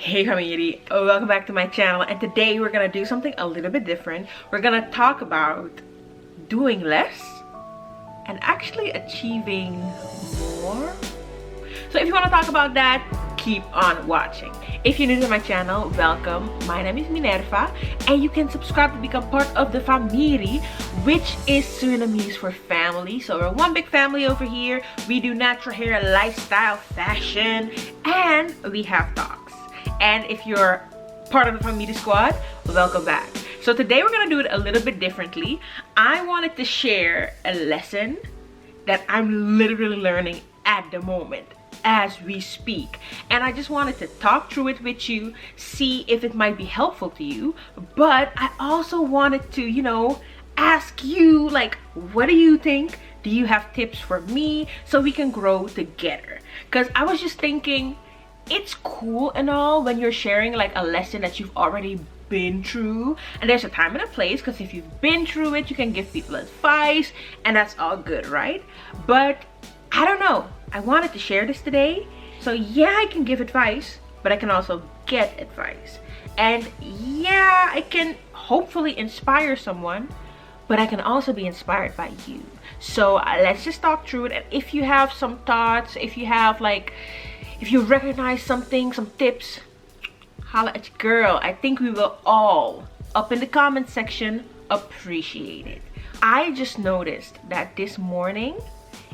Hey Famiri, welcome back to my channel, and today we're gonna do something a little bit different. We're gonna talk about doing less and actually achieving more. So if you want to talk about that, keep on watching. If you're new to my channel, welcome. My name is Minerva, and you can subscribe to become part of the Famiri, which is Surinamese for family. So we're one big family over here. We do natural hair, lifestyle, fashion, and we have talks. And if you're part of the Famiri squad, welcome back. So today we're gonna do it a little bit differently. I wanted to share a lesson that I'm literally learning at the moment as we speak, and I just wanted to talk through it with you, see if it might be helpful to you. But I also wanted to, ask you, like, what do you think? Do you have tips for me so we can grow together? Because I was just thinking, it's cool and all when you're sharing like a lesson that you've already been through, and there's a time and a place, because if you've been through it, you can give people advice, and that's all good, right? But I don't know, I wanted to share this today. So yeah, I can give advice, but I can also get advice, and yeah, I can hopefully inspire someone, but I can also be inspired by you. So let's just talk through it. And if you have some thoughts, if you have if you recognize something, some tips, holla at your girl. I think we will all, up in the comment section, appreciate it. I just noticed that this morning,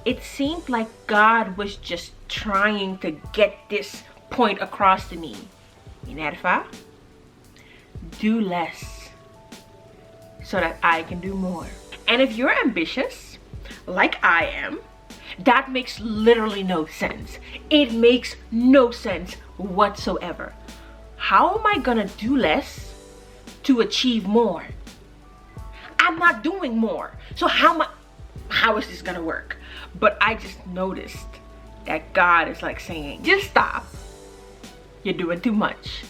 it seemed like God was just trying to get this point across to me. Minerva, do less so that I can do more. And if you're ambitious, like I am, that makes literally no sense. It makes no sense whatsoever. How am I gonna do less to achieve more? I'm not doing more. So how is this gonna work? But I just noticed that God is like saying, just stop. You're doing too much.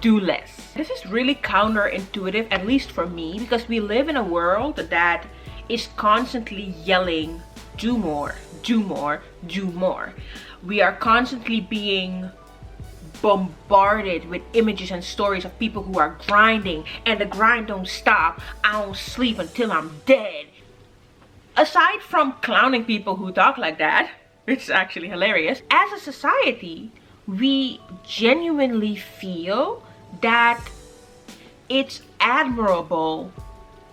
Do less. This is really counterintuitive, at least for me, because we live in a world that is constantly yelling, do more, do more, do more. We are constantly being bombarded with images and stories of people who are grinding, and the grind don't stop. I don't sleep until I'm dead. Aside from clowning people who talk like that, which is actually hilarious, as a society, we genuinely feel that it's admirable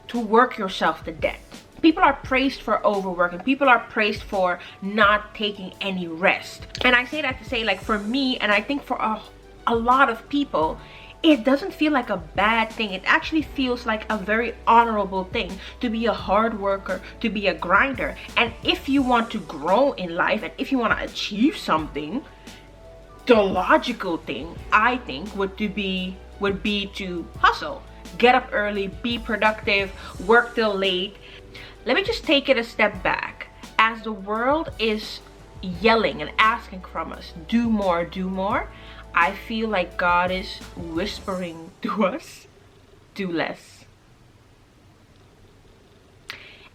to work yourself to death. People are praised for overworking. People are praised for not taking any rest. And I say that to say, like, for me, and I think for a lot of people, it doesn't feel like a bad thing. It actually feels like a very honorable thing to be a hard worker, to be a grinder. And if you want to grow in life, and if you want to achieve something, the logical thing, I think, would be to hustle. Get up early, be productive, work till late. Let me just take it a step back. As the world is yelling and asking from us, do more, do more, I feel like God is whispering to us, do less.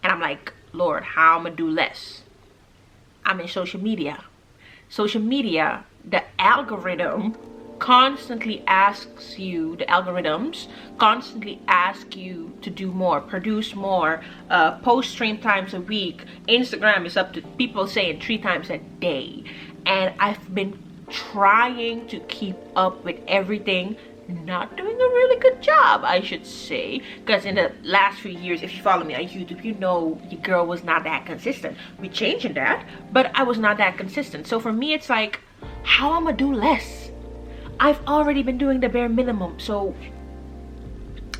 And I'm like, Lord, how am I do less? I'm in social media. Social media, the algorithm constantly asks you, the algorithms constantly ask you to do more, produce more, post 3 times a week. Instagram is up to people saying 3 times a day. And I've been trying to keep up with everything, not doing a really good job, I should say, because in the last few years, if you follow me on YouTube, you know your girl was not that consistent. We're changing that, but I was not that consistent. So for me, it's like, how am I do less? I've already been doing the bare minimum, so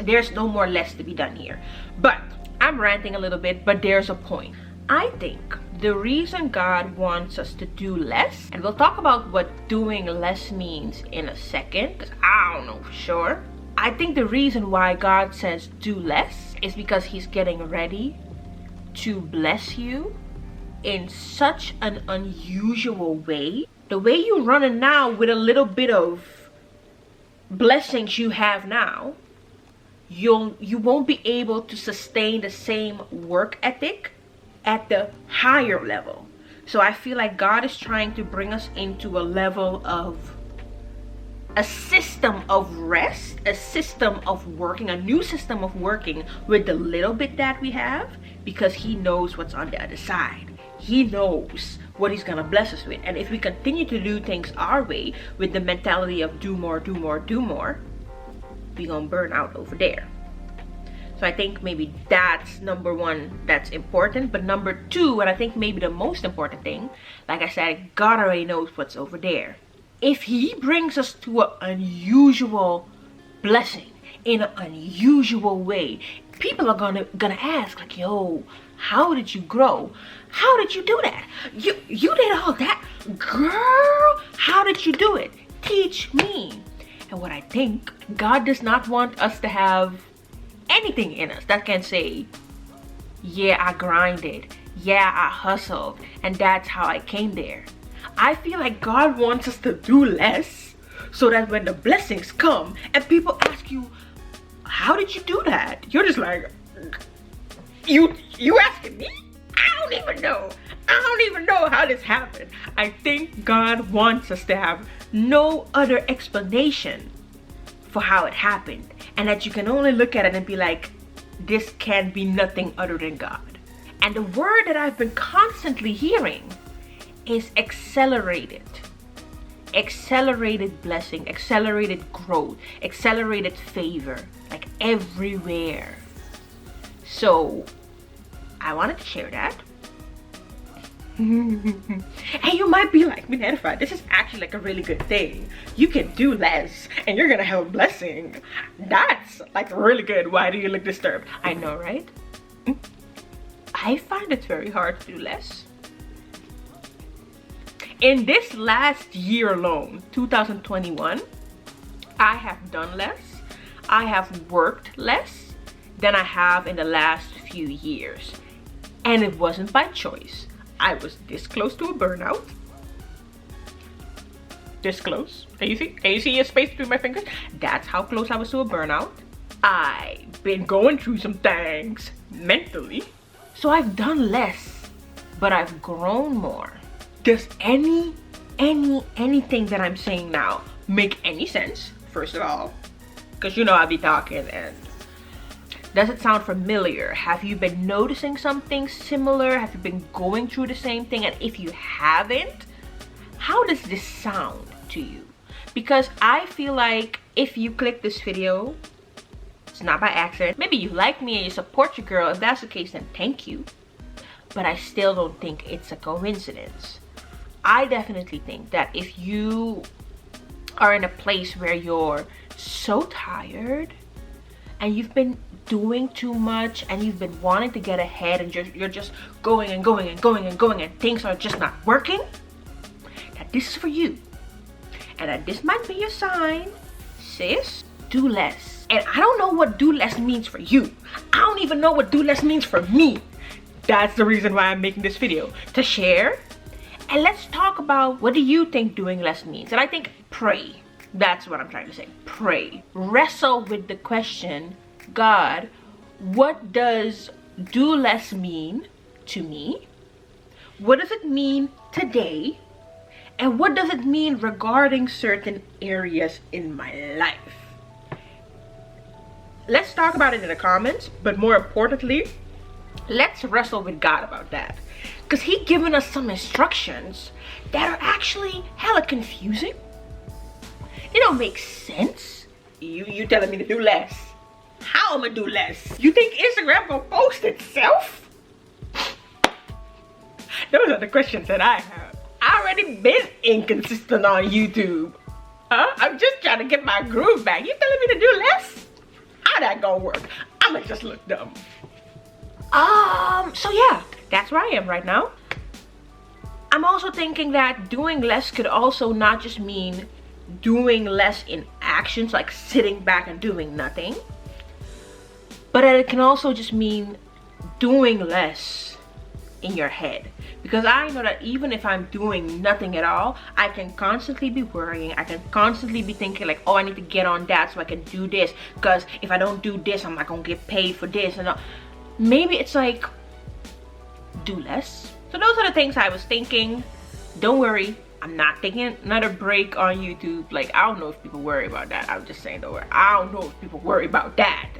there's no more less to be done here. But I'm ranting a little bit, but there's a point. I think the reason God wants us to do less, and we'll talk about what doing less means in a second, because I don't know for sure. I think the reason why God says do less is because he's getting ready to bless you in such an unusual way. The way you're running now with a little bit of blessings you have now, you won't be able to sustain the same work ethic at the higher level. So I feel like God is trying to bring us into a level of a system of rest, a system of working, a new system of working with the little bit that we have, because he knows what's on the other side. He knows what he's gonna bless us with. And if we continue to do things our way with the mentality of do more, do more, do more, we're gonna burn out over there. So I think maybe that's number one, that's important. But number two, and I think maybe the most important thing, like I said, God already knows what's over there. If he brings us to an unusual blessing in an unusual way, people are gonna ask, like, yo, how did you grow? How did you do that? You did all that? Girl, how did you do it? Teach me. And what I think, God does not want us to have anything in us that can say, yeah, I grinded, yeah, I hustled, and that's how I came there. I feel like God wants us to do less so that when the blessings come and people ask you, how did you do that? You're just like, you asking me? I don't even know. I don't even know how this happened. I think God wants us to have no other explanation for how it happened, and that you can only look at it and be like, this can be nothing other than God. And the word that I've been constantly hearing is accelerated blessing, accelerated growth, accelerated favor, like everywhere. So I wanted to share that. And you might be like, Minerva, this is actually like a really good thing. You can do less and you're gonna have a blessing. That's like really good. Why do you look disturbed? I know, right? I find it very hard to do less. In this last year alone, 2021, I have done less. I have worked less than I have in the last few years. And it wasn't by choice. I was this close to a burnout. This close. Can you see? Can you see a space between my fingers? That's how close I was to a burnout. I've been going through some things mentally. So I've done less, but I've grown more. Does anything that I'm saying now make any sense? First of all, because you know I'll be talking, and does it sound familiar? Have you been noticing something similar? Have you been going through the same thing? And if you haven't, how does this sound to you? Because I feel like if you click this video, it's not by accident. Maybe you like me and you support your girl. If that's the case, then thank you. But I still don't think it's a coincidence. I definitely think that if you are in a place where you're so tired and you've been doing too much and you've been wanting to get ahead and you're just going and going and going and going and things are just not working, that this is for you. And that this might be your sign. Sis, do less. And I don't know what do less means for you. I don't even know what do less means for me. That's the reason why I'm making this video, to share. And let's talk about, what do you think doing less means? And I think pray. That's what I'm trying to say. Pray. Wrestle with the question, God, what does do less mean to me? What does it mean today? And what does it mean regarding certain areas in my life? Let's talk about it in the comments, but more importantly, let's wrestle with God about that. Because He's given us some instructions that are actually hella confusing. It don't make sense. You telling me to do less. How am I do less? You think Instagram gonna post itself? Those are the questions that I have. I already been inconsistent on YouTube. I'm just trying to get my groove back. You telling me to do less? How that gonna work? I'ma just look dumb. So yeah, that's where I am right now. I'm also thinking that doing less could also not just mean doing less in actions, like sitting back and doing nothing, but it can also just mean doing less in your head. Because I know that even if I'm doing nothing at all, I can constantly be worrying. I can constantly be thinking like, oh, I need to get on that so I can do this, because if I don't do this, I'm not gonna get paid for this. And maybe it's like, do less. So those are the things I was thinking. Don't worry, I'm not taking another break on YouTube. Like, I don't know if people worry about that. I'm just saying though, I don't know if people worry about that.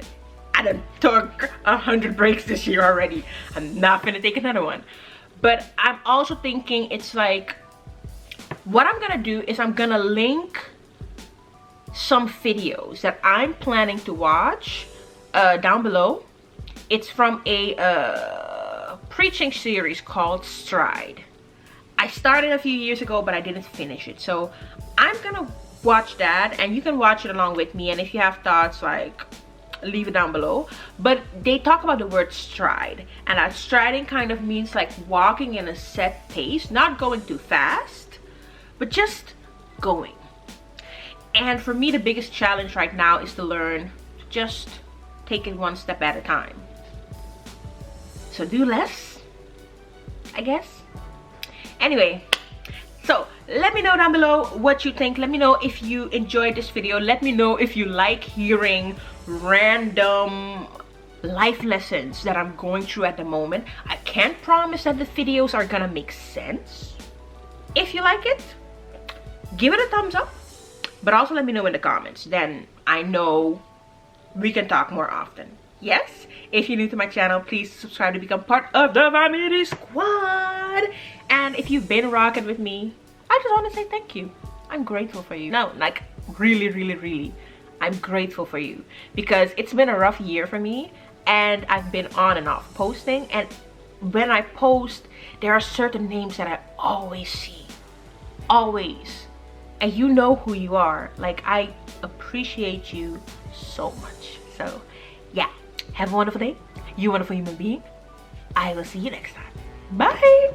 I done took 100 breaks this year already. I'm not gonna take another one. But I'm also thinking, it's like, what I'm gonna do is I'm gonna link some videos that I'm planning to watch down below. It's from a preaching series called Stride. I started a few years ago, but I didn't finish it. So I'm gonna watch that, and you can watch it along with me. And if you have thoughts, like, leave it down below. But they talk about the word stride, and that striding kind of means like walking in a set pace, not going too fast, but just going. And for me, the biggest challenge right now is to learn to just take it one step at a time. So do less, I guess. Anyway, so let me know down below what you think. Let me know if you enjoyed this video. Let me know if you like hearing random life lessons that I'm going through at the moment. I can't promise that the videos are gonna make sense. If you like it, give it a thumbs up, but also let me know in the comments. Then I know we can talk more often. Yes, if you're new to my channel, please subscribe to become part of the Famiri squad. And if you've been rocking with me, I just want to say thank you. I'm grateful for you. No, like really, I'm grateful for you, because it's been a rough year for me, and I've been on and off posting. And when I post, there are certain names that I always see, always, and you know who you are. Like, I appreciate you so much. So yeah, have a wonderful day, you wonderful human being. I will see you next time. Bye.